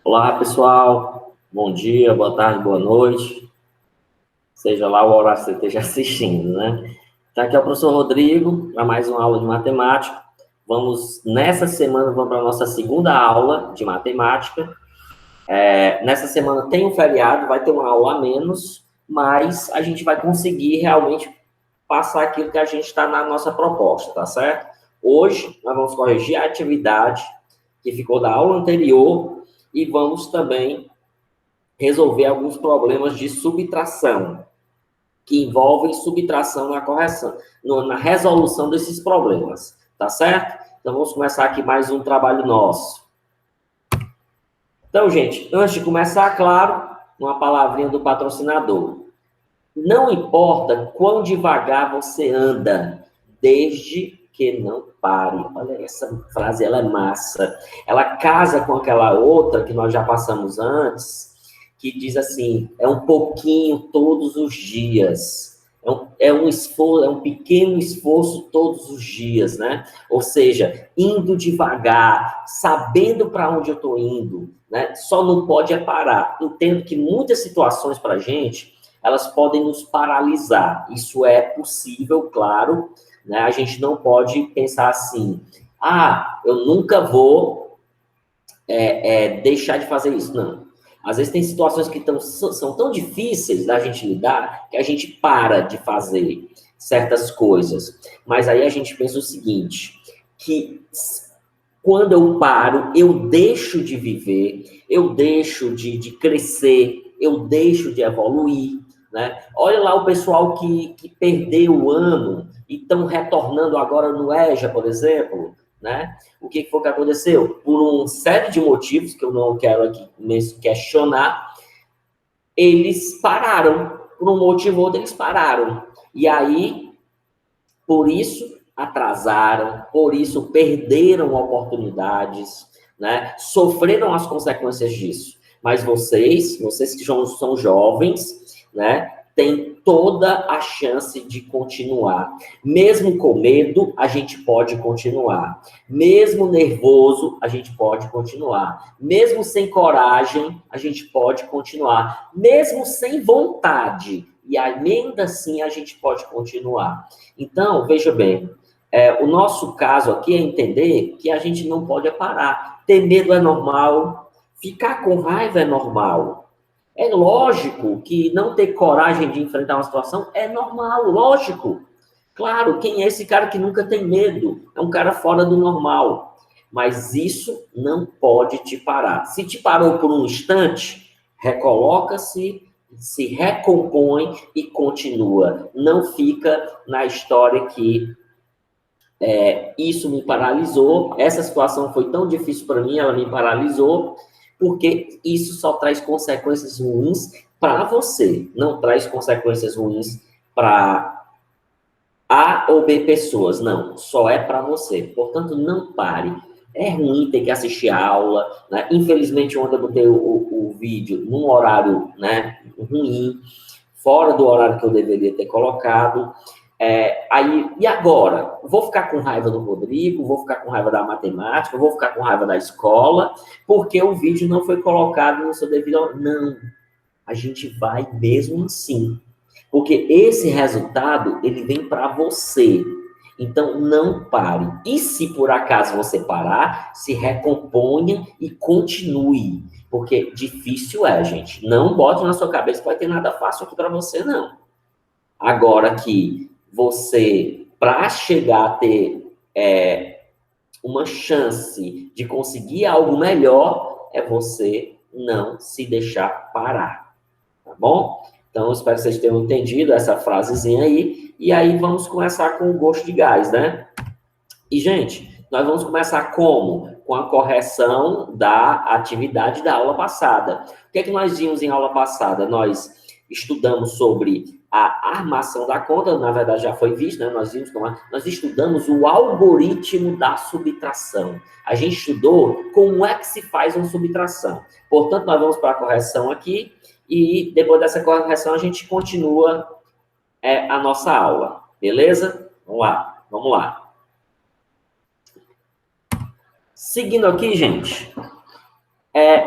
Olá, pessoal. Bom dia, boa tarde, boa noite. Seja lá o horário que você esteja assistindo, né? Então, aqui é o professor Rodrigo, para mais uma aula de matemática. Nessa semana, vamos para a nossa segunda aula de matemática. Nessa semana tem um feriado, vai ter uma aula a menos, mas a gente vai conseguir realmente passar aquilo que a gente está na nossa proposta, tá certo? Hoje, nós vamos corrigir a atividade que ficou da aula anterior e vamos também resolver alguns problemas de subtração, que envolvem subtração na correção, na resolução desses problemas, tá certo? Então, vamos começar aqui mais um trabalho nosso. Então, gente, antes de começar, claro, uma palavrinha do patrocinador. Não importa quão devagar você anda, desde que não pare. Olha, essa frase, ela é massa. Ela casa com aquela outra que nós já passamos antes, que diz assim, é um pouquinho todos os dias. É um esforço, é um pequeno esforço todos os dias, né? Ou seja, indo devagar, sabendo para onde eu estou indo, né? Só não pode é parar. Entendo que muitas situações para a gente, elas podem nos paralisar. Isso é possível, claro, né? A gente não pode pensar assim, eu nunca vou deixar de fazer isso. Não. Às vezes tem situações que são tão difíceis da gente lidar que a gente para de fazer certas coisas. Mas aí a gente pensa o seguinte, que quando eu paro, eu deixo de viver, eu deixo de crescer, eu deixo de evoluir, né? Olha lá o pessoal que perdeu o ano e estão retornando agora no EJA, por exemplo, né? O que foi que aconteceu? Por uma série de motivos que eu não quero aqui questionar, eles pararam. Por um motivo ou outro, eles pararam. E aí, por isso, atrasaram, por isso, perderam oportunidades, né? Sofreram as consequências disso. Mas vocês que são jovens, né? Tem toda a chance de continuar. Mesmo com medo, a gente pode continuar. Mesmo nervoso, a gente pode continuar. Mesmo sem coragem, a gente pode continuar. Mesmo sem vontade, e ainda assim a gente pode continuar. Então, veja bem, o nosso caso aqui é entender que a gente não pode parar. Ter medo é normal, ficar com raiva é normal. É lógico que não ter coragem de enfrentar uma situação é normal, lógico. Claro, quem é esse cara que nunca tem medo? É um cara fora do normal. Mas isso não pode te parar. Se te parou por um instante, recoloca-se, se recompõe e continua. Não fica na história que isso me paralisou, essa situação foi tão difícil para mim, ela me paralisou, porque isso só traz consequências ruins para você, não traz consequências ruins para A ou B pessoas, não, só é para você. Portanto, não pare. É ruim ter que assistir a aula, né? Infelizmente, ontem eu botei o vídeo num horário, né, ruim, fora do horário que eu deveria ter colocado. E agora? Vou ficar com raiva do Rodrigo, vou ficar com raiva da matemática, vou ficar com raiva da escola, porque o vídeo não foi colocado no seu devido... Não, a gente vai mesmo assim. Porque esse resultado, ele vem para você. Então, não pare. E se por acaso você parar, se recomponha e continue. Porque difícil é, gente. Não bote na sua cabeça que vai ter nada fácil aqui para você, não. Agora que você, para chegar a ter uma chance de conseguir algo melhor, é você não se deixar parar. Tá bom? Então, espero que vocês tenham entendido essa frasezinha aí. E aí, vamos começar com o gosto de gás, né? E, gente, nós vamos começar como? Com a correção da atividade da aula passada. O que é que nós vimos em aula passada? Nós estudamos sobre a armação da conta, na verdade já foi visto, né? Nós estudamos o algoritmo da subtração. A gente estudou como é que se faz uma subtração. Portanto, nós vamos para a correção aqui e depois dessa correção a gente continua a nossa aula, beleza? Vamos lá. Seguindo aqui, gente,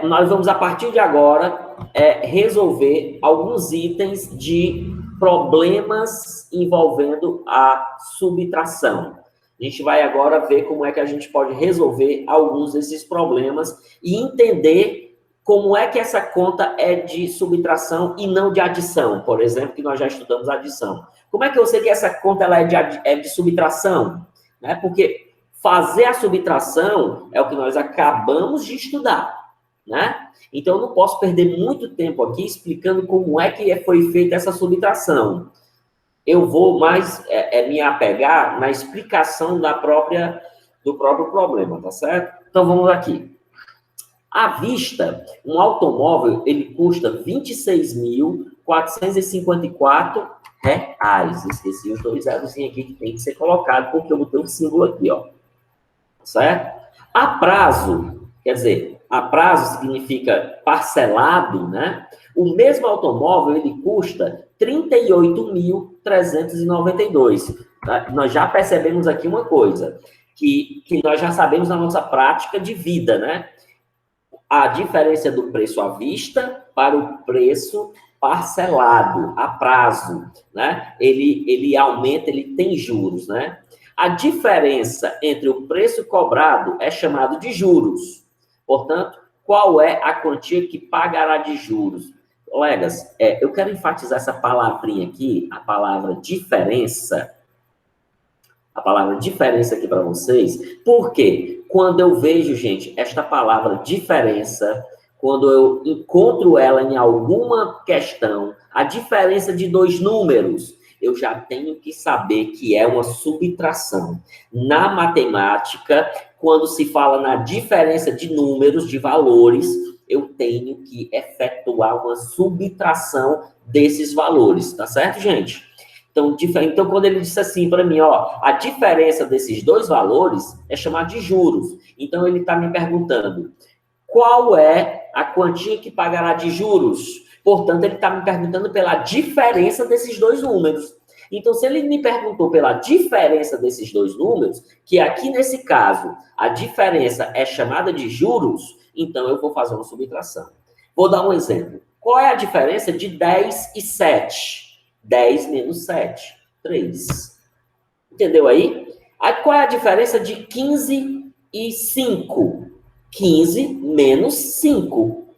nós vamos, a partir de agora, resolver alguns itens de problemas envolvendo a subtração. A gente vai agora ver como é que a gente pode resolver alguns desses problemas e entender como é que essa conta é de subtração e não de adição. Por exemplo, que nós já estudamos adição. Como é que eu sei que essa conta ela é de subtração? Né? Porque fazer a subtração é o que nós acabamos de estudar. Né? Então, eu não posso perder muito tempo aqui explicando como é que foi feita essa subtração. Eu vou mais me apegar na explicação do próprio problema, tá certo? Então, vamos aqui. À vista, um automóvel, ele custa R$ 26.454. Esqueci os dois zerozinhos aqui que tem que ser colocado, porque eu botei um símbolo aqui, ó. Certo? A prazo, quer dizer, a prazo significa parcelado, né? O mesmo automóvel, ele custa R$ 38.392. Tá? Nós já percebemos aqui uma coisa, que nós já sabemos na nossa prática de vida, né? A diferença do preço à vista para o preço parcelado, a prazo, né? Ele aumenta, ele tem juros, né? A diferença entre o preço cobrado é chamado de juros. Portanto, qual é a quantia que pagará de juros? Colegas, eu quero enfatizar essa palavrinha aqui, a palavra diferença. A palavra diferença aqui para vocês. Por quê? Quando eu vejo, gente, esta palavra diferença, quando eu encontro ela em alguma questão, a diferença de dois números, eu já tenho que saber que é uma subtração. Na matemática, quando se fala na diferença de números, de valores, eu tenho que efetuar uma subtração desses valores, tá certo, gente? Então, quando ele disse assim para mim, ó, a diferença desses dois valores é chamada de juros. Então, ele está me perguntando, qual é a quantia que pagará de juros? Portanto, ele está me perguntando pela diferença desses dois números. Então, se ele me perguntou pela diferença desses dois números, que aqui nesse caso, a diferença é chamada de juros, então eu vou fazer uma subtração. Vou dar um exemplo. Qual é a diferença de 10 e 7? 10 menos 7, 3. Entendeu aí? Qual é a diferença de 15 e 5? 15 menos 5,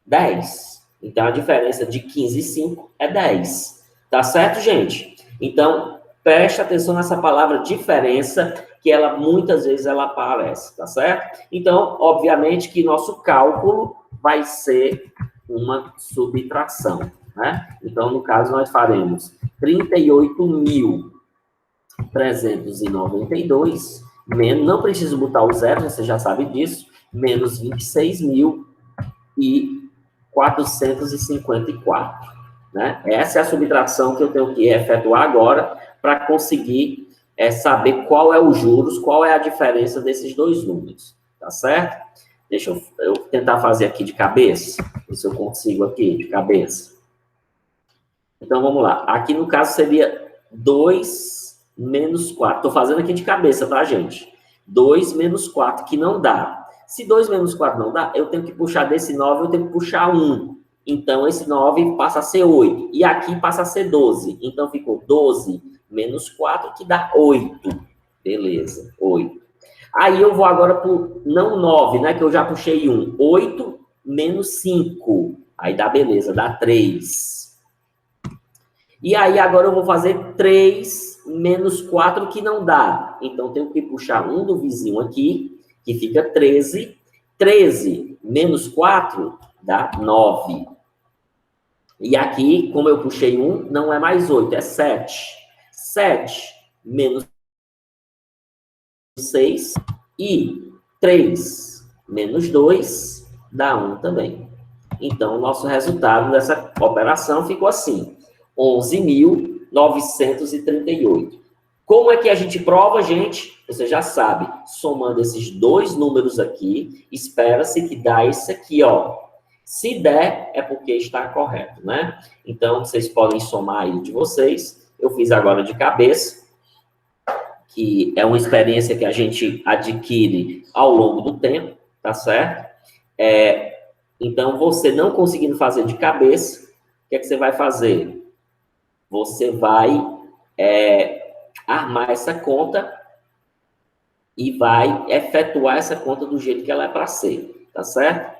10. Então, a diferença de 15 e 5 é 10. Tá certo, gente? Então, preste atenção nessa palavra diferença, que ela muitas vezes ela aparece, tá certo? Então, obviamente que nosso cálculo vai ser uma subtração. Né? Então, no caso, nós faremos 38.392, menos, não preciso botar o zero, você já sabe disso, menos 26.454. Né? Essa é a subtração que eu tenho que efetuar agora para conseguir saber qual é os juros, qual é a diferença desses dois números. Tá certo? Deixa eu tentar fazer aqui de cabeça, ver se eu consigo aqui de cabeça. Então, vamos lá. Aqui, no caso, seria 2 menos 4. Estou fazendo aqui de cabeça, tá, gente? 2 menos 4, que não dá. Se 2 menos 4 não dá, eu tenho que puxar desse 9, eu tenho que puxar 1. Então, esse 9 passa a ser 8. E aqui passa a ser 12. Então, ficou 12 menos 4, que dá 8. Beleza, 8. Aí, eu vou agora por, não 9, né, que eu já puxei 1. 8 menos 5. Aí dá beleza, dá 3. E aí, agora eu vou fazer 3 menos 4, que não dá. Então, tenho que puxar 1 do vizinho aqui, que fica 13. 13 menos 4 dá 9. E aqui, como eu puxei 1, não é mais 8, é 7. 7 menos 6 e 3 menos 2 dá 1 também. Então, o nosso resultado dessa operação ficou assim. 11.938. Como é que a gente prova, gente? Você já sabe. Somando esses dois números aqui, espera-se que dá esse aqui, ó. Se der, é porque está correto, né? Então, vocês podem somar aí de vocês. Eu fiz agora de cabeça, que é uma experiência que a gente adquire ao longo do tempo, tá certo? Então, você não conseguindo fazer de cabeça, o que é que você vai fazer? Você vai armar essa conta e vai efetuar essa conta do jeito que ela é para ser, tá certo?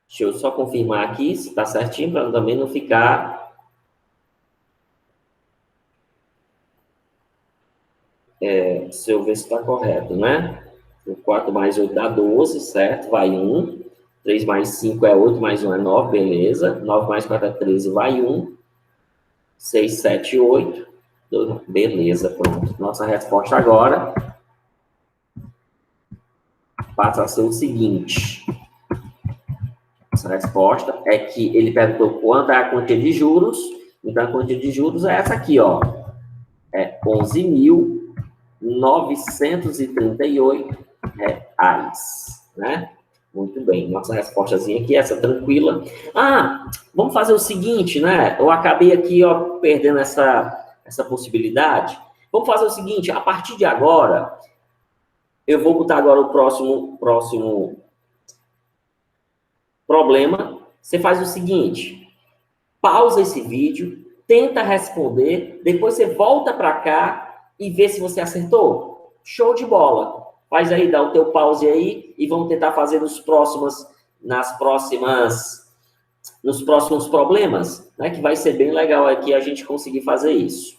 Deixa eu só confirmar aqui se está certinho, para também não ficar... Deixa eu ver se está correto, né? 4 mais 8 dá 12, certo? Vai 1. 3 mais 5 é 8, mais 1 é 9, beleza. 9 mais 4 é 13, vai 1. 6, 7, 8. 2, beleza, pronto. Nossa resposta agora passa a ser o seguinte. Essa resposta é que ele perguntou quanto é a quantia de juros. Então, a quantia de juros é essa aqui, ó. É 11.938 reais, né? Muito bem, nossa respostazinha aqui, essa tranquila. Vamos fazer o seguinte, né? Eu acabei aqui, ó, perdendo essa possibilidade. Vamos fazer o seguinte, a partir de agora, eu vou botar agora o próximo problema. Você faz o seguinte, pausa esse vídeo, tenta responder, depois você volta para cá e vê se você acertou. Show de bola! Faz aí, dá o teu pause aí e vamos tentar fazer nos próximos problemas, né? Que vai ser bem legal aqui a gente conseguir fazer isso.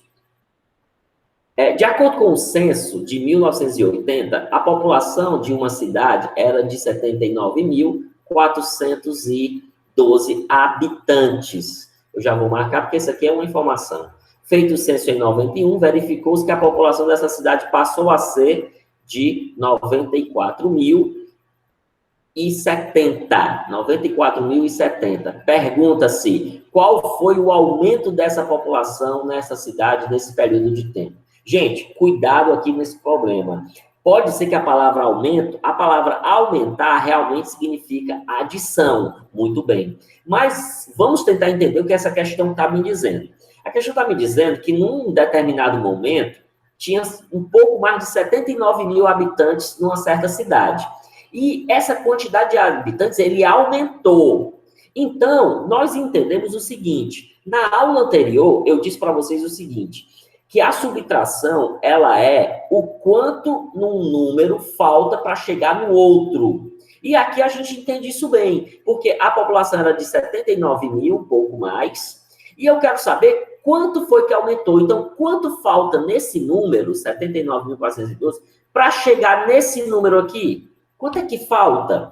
De acordo com o censo de 1980, a população de uma cidade era de 79.412 habitantes. Eu já vou marcar porque isso aqui é uma informação. Feito o censo em 91, verificou-se que a população dessa cidade passou a ser de 94.070. Pergunta-se, qual foi o aumento dessa população nessa cidade nesse período de tempo? Gente, cuidado aqui nesse problema. Pode ser que a palavra aumento, a palavra aumentar realmente significa adição. Muito bem. Mas vamos tentar entender o que essa questão está me dizendo. A questão está me dizendo que num determinado momento, tinha um pouco mais de 79 mil habitantes numa certa cidade. E essa quantidade de habitantes, ele aumentou. Então, nós entendemos o seguinte, na aula anterior, eu disse para vocês o seguinte, que a subtração, ela é o quanto num número falta para chegar no outro. E aqui a gente entende isso bem, porque a população era de 79 mil, um pouco mais, e eu quero saber quanto foi que aumentou. Então, quanto falta nesse número, 79.412, para chegar nesse número aqui? Quanto é que falta?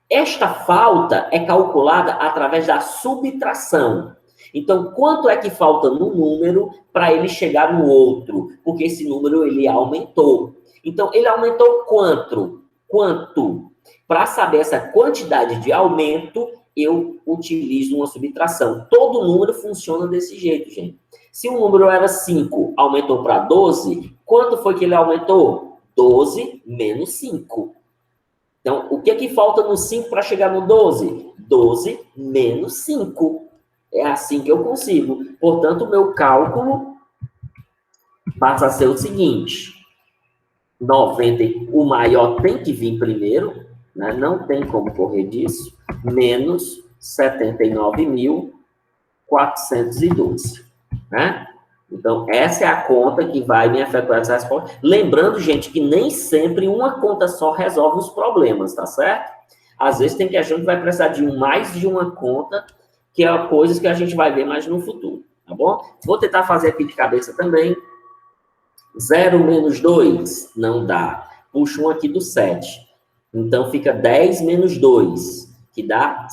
Esta falta é calculada através da subtração. Então, quanto é que falta no número para ele chegar no outro? Porque esse número, ele aumentou. Então, ele aumentou quanto? Quanto? Para saber essa quantidade de aumento, eu utilizo uma subtração. Todo número funciona desse jeito, gente. Se o número era 5, aumentou para 12, quanto foi que ele aumentou? 12 menos 5. Então, o que é que falta no 5 para chegar no 12? 12 menos 5. É assim que eu consigo. Portanto, o meu cálculo passa a ser o seguinte. 90, o maior tem que vir primeiro, né? Não tem como correr disso, menos 79.412, né? Então, essa é a conta que vai me efetuar essa resposta. Lembrando, gente, que nem sempre uma conta só resolve os problemas, tá certo? Às vezes tem questão que vai precisar de mais de uma conta, que é coisas que a gente vai ver mais no futuro, tá bom? Vou tentar fazer aqui de cabeça também. 0 menos 2, não dá. Puxo um aqui do 7. Então, fica 10 menos 2, que dá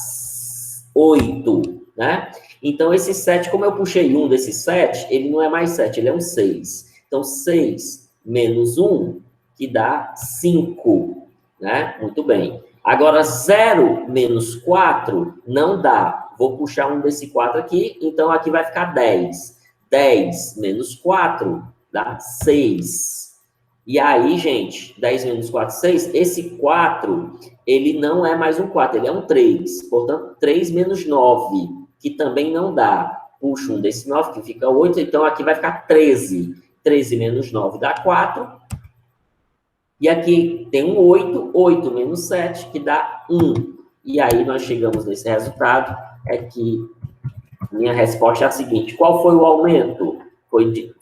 8, né? Então, esse 7, como eu puxei um desses 7, ele não é mais 7, ele é um 6. Então, 6 menos 1, que dá 5, né? Muito bem. Agora, 0 menos 4, não dá. Vou puxar um desse 4 aqui, então aqui vai ficar 10. 10 menos 4 dá 6. E aí, gente, 10 menos 4, 6. Esse 4, ele não é mais um 4, ele é um 3. Portanto, 3 menos 9, que também não dá. Puxo um desse 9, que fica 8. Então, aqui vai ficar 13. 13 menos 9 dá 4. E aqui tem um 8, 8 menos 7, que dá 1. E aí nós chegamos nesse resultado, é que minha resposta é a seguinte: qual foi o aumento? Foi de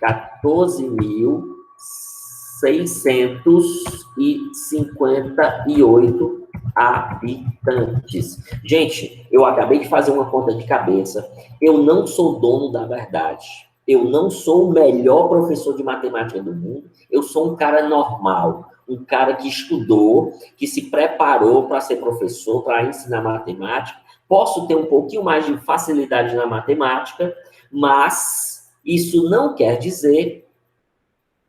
14.658 habitantes. Gente, eu acabei de fazer uma conta de cabeça. Eu não sou dono da verdade. Eu não sou o melhor professor de matemática do mundo. Eu sou um cara normal. Um cara que estudou, que se preparou para ser professor, para ensinar matemática. Posso ter um pouquinho mais de facilidade na matemática, mas isso não quer dizer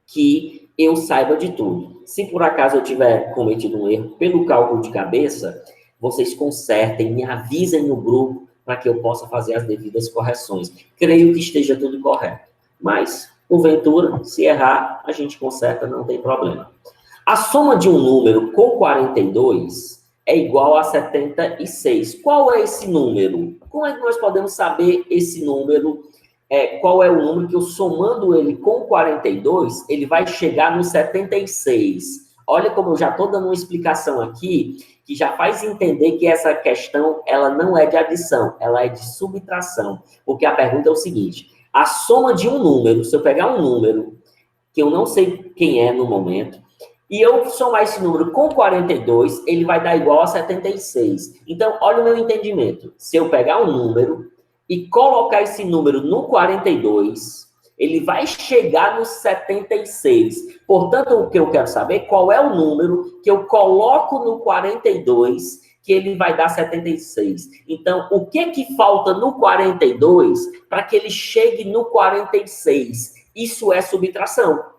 que eu saiba de tudo. Se por acaso eu tiver cometido um erro pelo cálculo de cabeça, vocês consertem, me avisem no grupo para que eu possa fazer as devidas correções. Creio que esteja tudo correto. Mas, porventura, se errar, a gente conserta, não tem problema. A soma de um número com 42 é igual a 76. Qual é esse número? Como é que nós podemos saber esse número? Qual é o número que eu, somando ele com 42, ele vai chegar no 76? Olha como eu já estou dando uma explicação aqui, que já faz entender que essa questão, ela não é de adição, ela é de subtração. Porque a pergunta é o seguinte: a soma de um número, se eu pegar um número, que eu não sei quem é no momento, e eu somar esse número com 42, ele vai dar igual a 76. Então, olha o meu entendimento. Se eu pegar um número e colocar esse número no 42, ele vai chegar no 76. Portanto, o que eu quero saber, qual é o número que eu coloco no 42, que ele vai dar 76. Então, o que falta no 42 para que ele chegue no 46? Isso é subtração.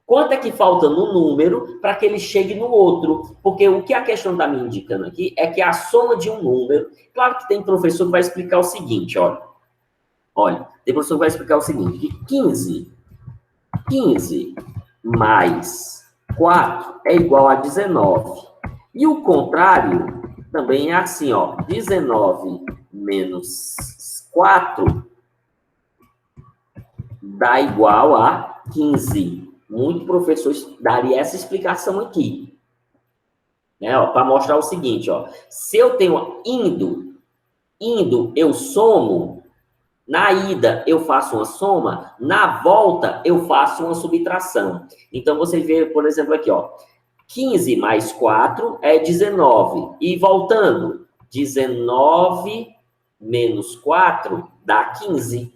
Quanto é que falta no número para que ele chegue no outro? Porque o que a questão está me indicando aqui é que a soma de um número... Claro que tem professor que vai explicar o seguinte, olha. Olha, tem professor que vai explicar o seguinte, que 15 mais 4 é igual a 19. E o contrário também é assim, ó. 19 menos 4 dá igual a 15. Muito professor daria essa explicação aqui, né? Para mostrar o seguinte, ó, se eu tenho indo eu somo, na ida eu faço uma soma, na volta eu faço uma subtração. Então você vê, por exemplo, aqui, ó, 15 mais 4 é 19, e voltando, 19 menos 4 dá 15.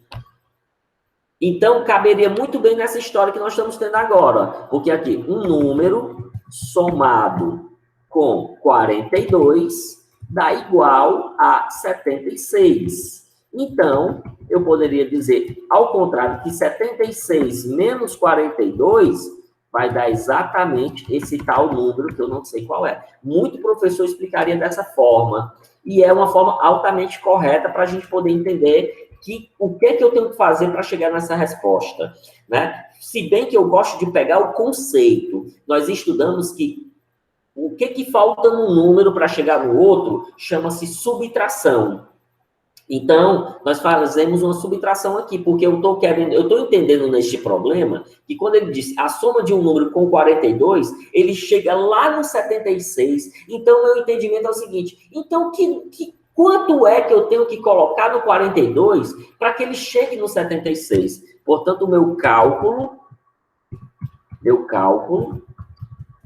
Então, caberia muito bem nessa história que nós estamos tendo agora. Porque aqui, um número somado com 42 dá igual a 76. Então, eu poderia dizer, ao contrário, que 76 menos 42 vai dar exatamente esse tal número que eu não sei qual é. Muito professor explicaria dessa forma. E é uma forma altamente correta para a gente poder entender o que eu tenho que fazer para chegar nessa resposta, né? Se bem que eu gosto de pegar o conceito, nós estudamos que o que falta num número para chegar no outro chama-se subtração. Então, nós fazemos uma subtração aqui, porque eu estou entendendo neste problema que quando ele diz a soma de um número com 42, ele chega lá no 76. Então, meu entendimento é o seguinte: então, quanto é que eu tenho que colocar no 42 para que ele chegue no 76? Portanto, o meu cálculo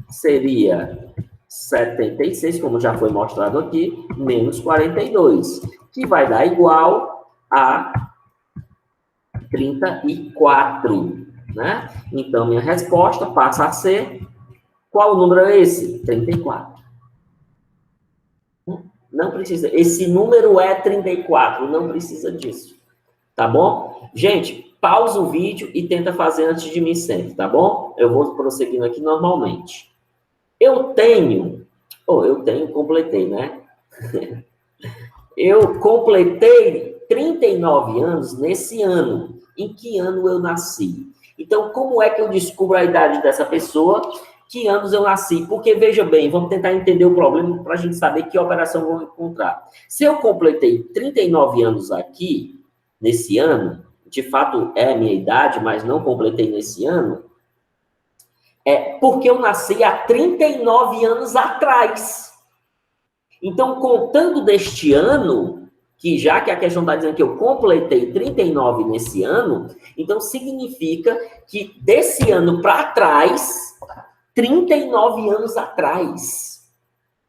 seria 76, como já foi mostrado aqui, menos 42, que vai dar igual a 34, né? Então, minha resposta passa a ser... Qual número é esse? 34. Não precisa. Esse número é 34, não precisa disso. Tá bom? Gente, pausa o vídeo e tenta fazer antes de mim sempre, tá bom? Eu vou prosseguindo aqui normalmente. Completei, né? Eu completei 39 anos nesse ano. Em que ano eu nasci? Então, como é que eu descubro a idade dessa pessoa? Que anos eu nasci? Porque, veja bem, vamos tentar entender o problema para a gente saber que operação vamos encontrar. Se eu completei 39 anos aqui, nesse ano, de fato é a minha idade, mas não completei nesse ano, Porque eu nasci há 39 anos atrás. Então, contando deste ano, que já que a questão está dizendo que eu completei 39 nesse ano, então significa que desse ano para trás, 39 anos atrás.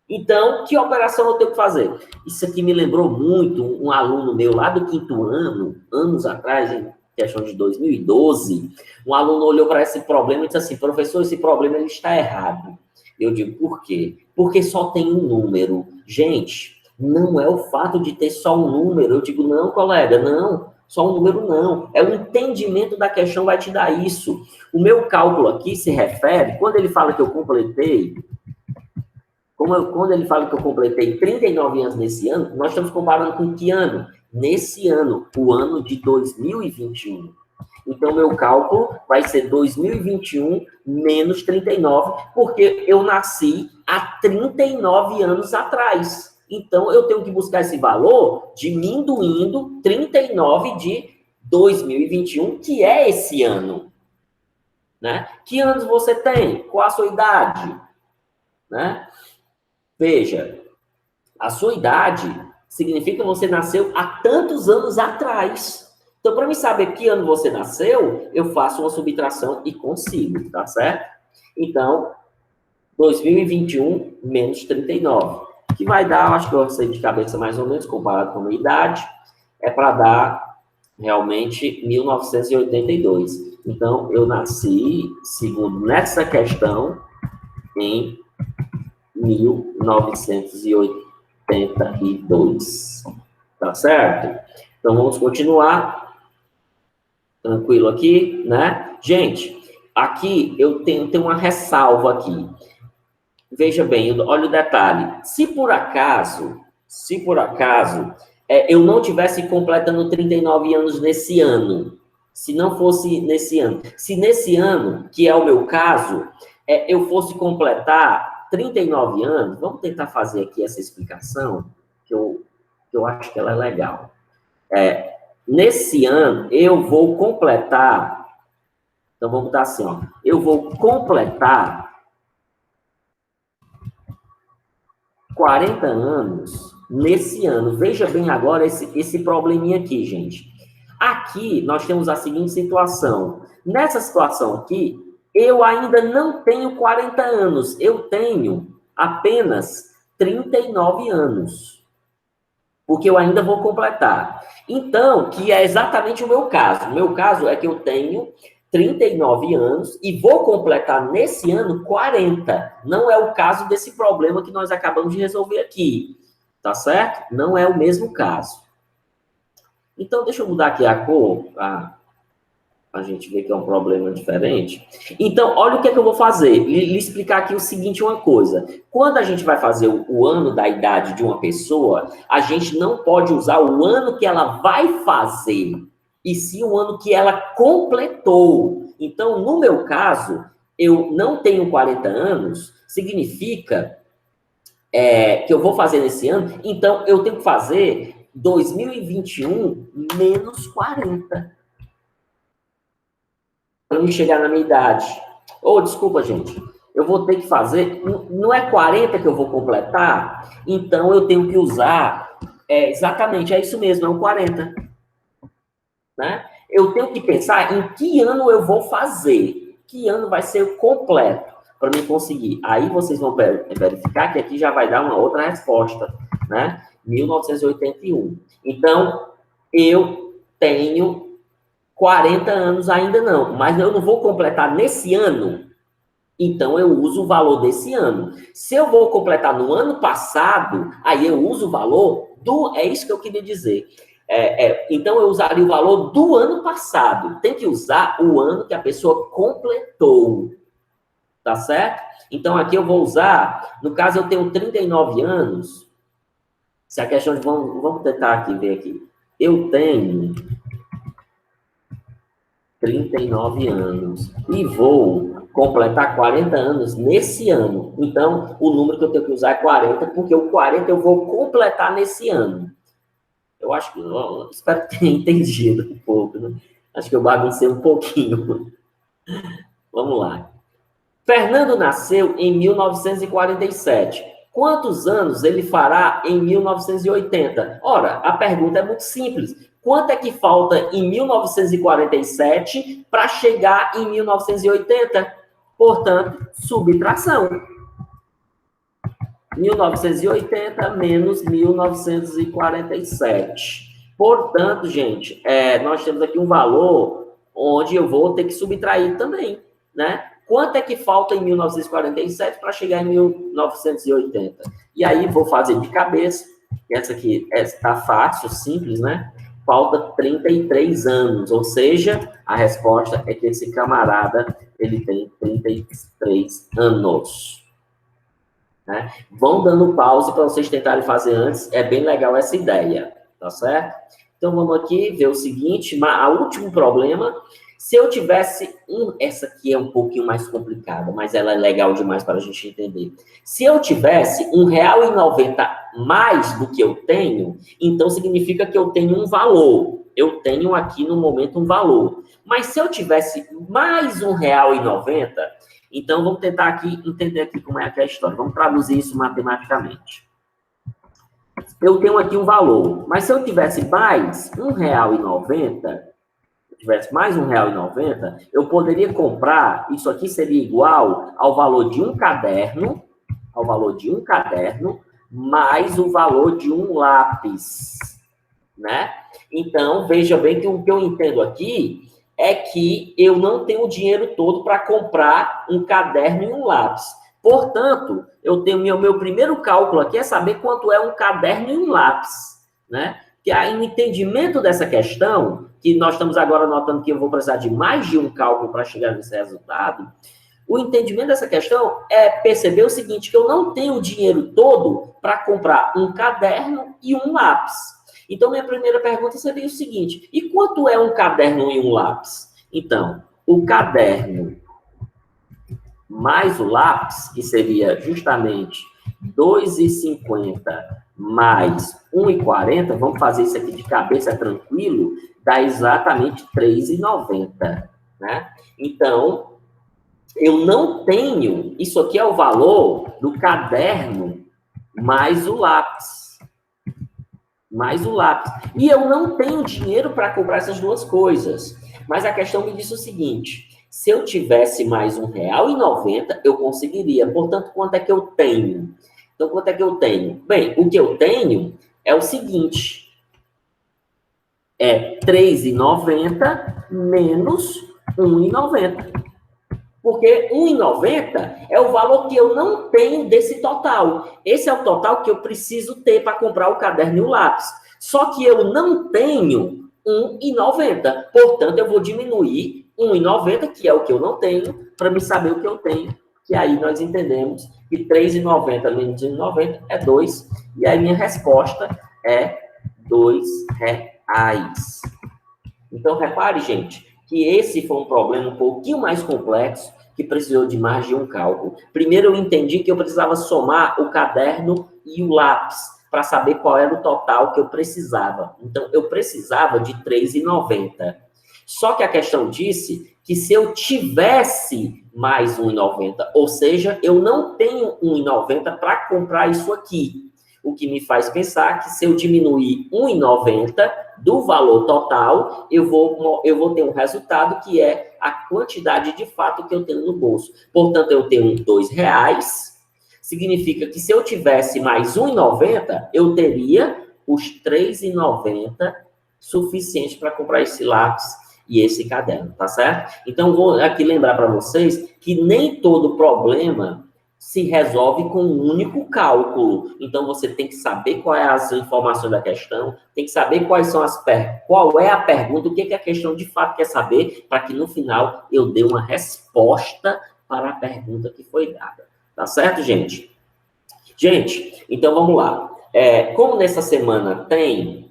Então, que operação eu tenho que fazer? Isso aqui me lembrou muito um aluno meu lá do 5º ano, anos atrás, em questão de 2012, um aluno olhou para esse problema e disse assim, professor, esse problema ele está errado. Eu digo, por quê? Porque só tem um número. Gente, não é o fato de ter só um número. Eu digo, não, colega, não. Só um número não. É o entendimento da questão vai te dar isso. O meu cálculo aqui se refere, quando ele fala que eu completei, quando ele fala que eu completei 39 anos nesse ano, nós estamos comparando com que ano? Nesse ano, o ano de 2021. Então, meu cálculo vai ser 2021 menos 39, porque eu nasci há 39 anos atrás. Então, eu tenho que buscar esse valor diminuindo 39 de 2021, que é esse ano. Né? Que anos você tem? Qual a sua idade? Né? Veja, a sua idade significa que você nasceu há tantos anos atrás. Então, para mim saber que ano você nasceu, eu faço uma subtração e consigo, tá certo? Então, 2021 menos 39, que vai dar, acho que eu sei de cabeça mais ou menos, comparado com a minha idade, é para dar realmente 1982. Então, eu nasci, segundo nessa questão, em 1982. Tá certo? Então, vamos continuar. Tranquilo aqui, né? Gente, aqui eu tenho uma ressalva aqui. Veja bem, olha o detalhe. Se por acaso, eu não tivesse completando 39 anos nesse ano, se não fosse nesse ano, se nesse ano, que é o meu caso, eu fosse completar 39 anos, vamos tentar fazer aqui essa explicação, que eu acho que ela é legal. Nesse ano, eu vou completar, então vamos botar assim, ó, eu vou completar 40 anos nesse ano. Veja bem agora esse probleminha aqui, gente. Aqui, nós temos a seguinte situação. Nessa situação aqui, eu ainda não tenho 40 anos. Eu tenho apenas 39 anos. Porque eu ainda vou completar. Então, que é exatamente o meu caso. O meu caso é que eu tenho 39 anos e vou completar nesse ano 40. Não é o caso desse problema que nós acabamos de resolver aqui. Tá certo? Não é o mesmo caso. Então, deixa eu mudar aqui a cor, para a gente ver que é um problema diferente. Então, olha o que é que eu vou fazer. Lhe explicar aqui o seguinte, uma coisa. Quando a gente vai fazer o ano da idade de uma pessoa, a gente não pode usar o ano que ela vai fazer, e sim o ano que ela completou. Então, no meu caso, eu não tenho 40 anos, significa que eu vou fazer nesse ano, então eu tenho que fazer 2021 menos 40 para me chegar na minha idade. Desculpa, gente. Eu vou ter que fazer. Não é 40 que eu vou completar? Então eu tenho que usar. Exatamente, é isso mesmo, é o 40. Né? Eu tenho que pensar em que ano eu vou fazer. Que ano vai ser completo para me conseguir. Aí vocês vão verificar que aqui já vai dar uma outra resposta. Né? 1981. Então, eu tenho 40 anos ainda não, mas eu não vou completar nesse ano, então eu uso o valor desse ano. Se eu vou completar no ano passado, aí eu uso o valor do... É isso que eu queria dizer. Então eu usaria o valor do ano passado. Tem que usar o ano que a pessoa completou. Tá certo? Então aqui eu vou usar... No caso, eu tenho 39 anos. Se a questão de... Vamos tentar aqui ver aqui. Eu tenho 39 anos e vou completar 40 anos nesse ano. Então, o número que eu tenho que usar é 40, porque o 40 eu vou completar nesse ano. Eu acho que... espero que tenha entendido um pouco, né? Acho que eu baguncei um pouquinho. Vamos lá. Fernando nasceu em 1947. Quantos anos ele fará em 1980? Ora, a pergunta é muito simples. Quanto é que falta em 1947 para chegar em 1980? Portanto, subtração. 1980 menos 1947. Portanto, gente, nós temos aqui um valor onde eu vou ter que subtrair também, né? Quanto é que falta em 1947 para chegar em 1980? E aí, vou fazer de cabeça. Essa aqui está fácil, simples, né? Falta 33 anos, ou seja, a resposta é que esse camarada, ele tem 33 anos. Né? Vão dando pause para vocês tentarem fazer antes, é bem legal essa ideia, tá certo? Então, vamos aqui ver o seguinte, o último problema, se eu tivesse essa aqui é um pouquinho mais complicada, mas ela é legal demais para a gente entender. Se eu tivesse R$1,90 mais do que eu tenho, então significa que eu tenho um valor. Eu tenho aqui no momento um valor. Mas se eu tivesse mais R$1,90, então vamos tentar aqui entender aqui como é que é a história. Vamos traduzir isso matematicamente. Eu tenho aqui um valor, mas se eu tivesse mais R$1,90, eu poderia comprar, isso aqui seria igual ao valor de um caderno, mais o valor de um lápis, né? Então, veja bem que o que eu entendo aqui é que eu não tenho o dinheiro todo para comprar um caderno e um lápis. Portanto, eu tenho meu primeiro cálculo aqui é saber quanto é um caderno e um lápis, né? Que aí, no entendimento dessa questão, que nós estamos agora notando que eu vou precisar de mais de um cálculo para chegar nesse resultado, o entendimento dessa questão é perceber o seguinte, que eu não tenho o dinheiro todo para comprar um caderno e um lápis. Então, minha primeira pergunta seria o seguinte, e quanto é um caderno e um lápis? Então, o caderno mais o lápis, que seria justamente R$2,50 mais R$1,40, vamos fazer isso aqui de cabeça tranquilo, dá exatamente R$3,90, né? Então, eu não tenho, isso aqui é o valor do caderno mais o lápis. E eu não tenho dinheiro para comprar essas duas coisas. Mas a questão me disse o seguinte, se eu tivesse mais R$1,90, eu conseguiria. Portanto, quanto é que eu tenho? Então, quanto é que eu tenho? Bem, o que eu tenho é o seguinte, é R$3,90 menos R$1,90. Porque R$1,90 é o valor que eu não tenho desse total. Esse é o total que eu preciso ter para comprar o caderno e o lápis. Só que eu não tenho R$1,90. Portanto, eu vou diminuir R$1,90, que é o que eu não tenho, para me saber o que eu tenho. Que aí nós entendemos que R$3,90 menos R$1,90 é 2. E aí minha resposta é R$2. Então, repare, gente, que esse foi um problema um pouquinho mais complexo, que precisou de mais de um cálculo. Primeiro, eu entendi que eu precisava somar o caderno e o lápis, para saber qual era o total que eu precisava. Então, eu precisava de R$3,90. Só que a questão disse que se eu tivesse mais R$1,90, ou seja, eu não tenho R$1,90 para comprar isso aqui. O que me faz pensar que se eu diminuir R$1,90 do valor total, eu vou ter um resultado que é a quantidade de fato que eu tenho no bolso. Portanto, eu tenho R$2, significa que se eu tivesse mais R$1,90, eu teria os R$3,90 suficientes para comprar esse lápis e esse caderno, tá certo? Então, vou aqui lembrar para vocês que nem todo problema se resolve com um único cálculo. Então, você tem que saber qual é as informações da questão, tem que saber qual é a pergunta, o que a questão de fato quer saber, para que no final eu dê uma resposta para a pergunta que foi dada. Tá certo, gente? Gente, então vamos lá. Como nessa semana tem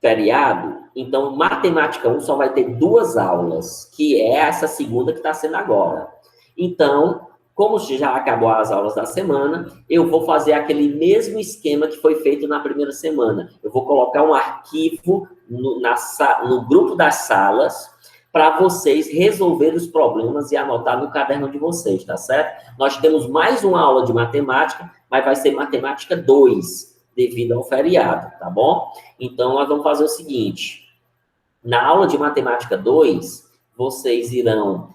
feriado, então Matemática 1 só vai ter 2 aulas, que é essa segunda que está sendo agora. Então, como já acabou as aulas da semana, eu vou fazer aquele mesmo esquema que foi feito na primeira semana. Eu vou colocar um arquivo no grupo das salas para vocês resolverem os problemas e anotar no caderno de vocês, tá certo? Nós temos mais uma aula de matemática, mas vai ser matemática 2, devido ao feriado, tá bom? Então, nós vamos fazer o seguinte. Na aula de matemática 2, vocês irão...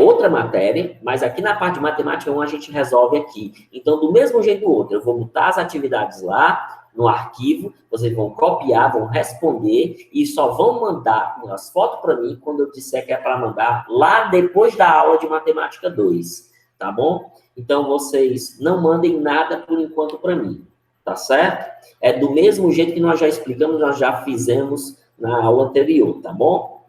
outra matéria, mas aqui na parte de matemática 1 a gente resolve aqui. Então, do mesmo jeito do outro, eu vou botar as atividades lá no arquivo, vocês vão copiar, vão responder e só vão mandar as fotos para mim quando eu disser que é para mandar lá depois da aula de matemática 2, tá bom? Então, vocês não mandem nada por enquanto para mim, tá certo? É do mesmo jeito que nós já explicamos, nós já fizemos na aula anterior, tá bom?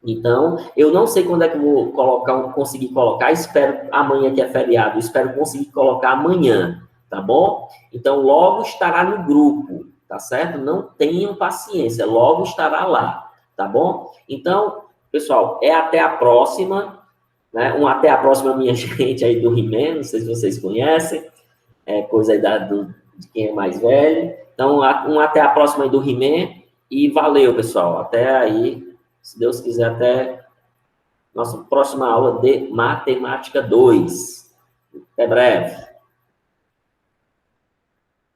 Então, eu não sei quando é que eu vou conseguir colocar, espero amanhã que é feriado, espero conseguir colocar amanhã, tá bom? Então, logo estará no grupo, tá certo? Não tenham paciência, logo estará lá, tá bom? Então, pessoal, até a próxima, né? Até a próxima, minha gente aí do He-Man, não sei se vocês conhecem, coisa aí de quem é mais velho. Então, até a próxima aí do He-Man e valeu, pessoal. Até aí, se Deus quiser, até nossa próxima aula de matemática 2. Até breve.